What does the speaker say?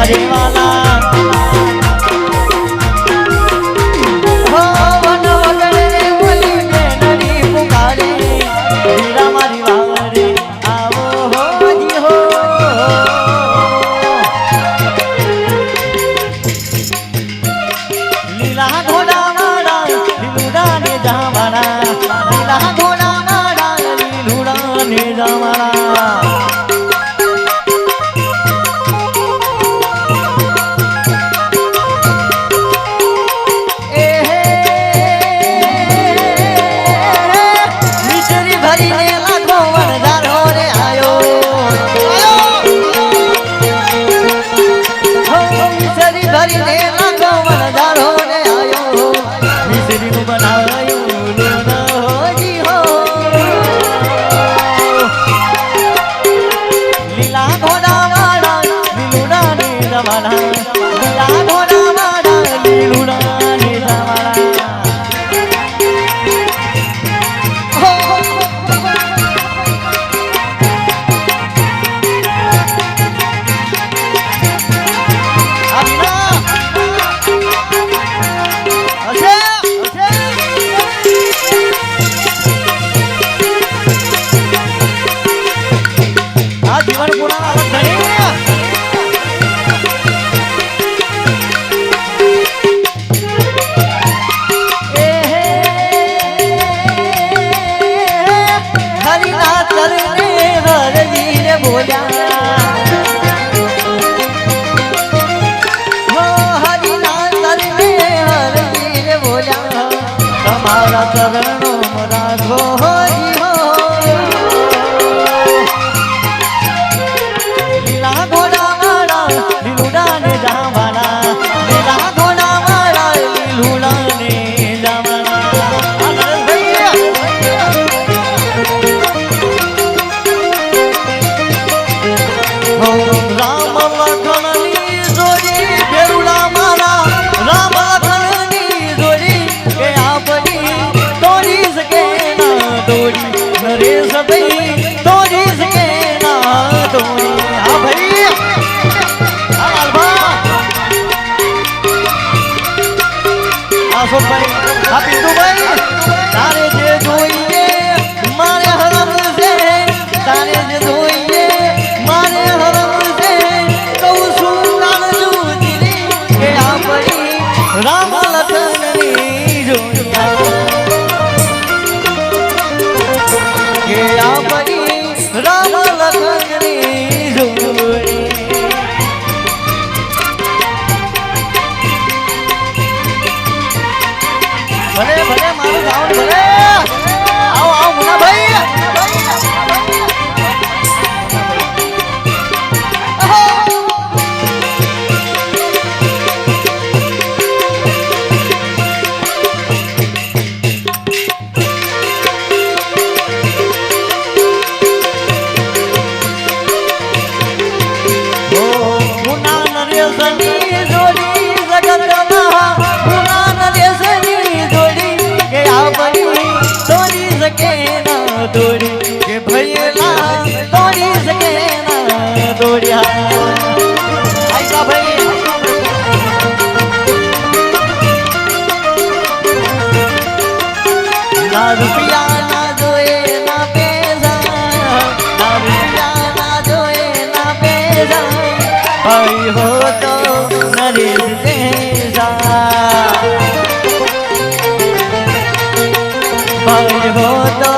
अरे वाला हो वन वगड़े बोली नदी पुकारे हीरा मारी वावरे आवो हो जी हो लीला घोड़ा मारा लीलुड़ा ने जावाड़ा लीला घोड़ा मारा लीलुड़ा ने जावाड़ा चरणों में राखो हरि हो लीला घोड़ा मारा लीलुड़ा ने जावाड़ा लीला घोड़ा मारा लीलुड़ा ने जावाड़ा हो राम लखन नी जोड़ी बेरुड़ा मारा राम लखन नी जोड़ी के आपड़ी तोड़ी नरेश भाई तोड़ी सके ना तोड़ी हाँ भाई आसोक भाई हाँ पिंटू भाई तारे जे धोइए मारे हरम से तारे जे धोइए मारे हरम से कौ सुल्तान जूतिरी के आपड़ी राम लखन नी जोड़िया के आपड़ी राम लखन नी जोड़ी भले भले मारो गाँव भले आओ आओ मुन्ना भाई तोड़ी के भैया तोड़ी सके ना तोड़िया ऐसा भाई ना रुपया ना जोए ना पैसा ना रुपया ना जोए ना पैसा भाई हो तो नरेश जैसा भाई हो तो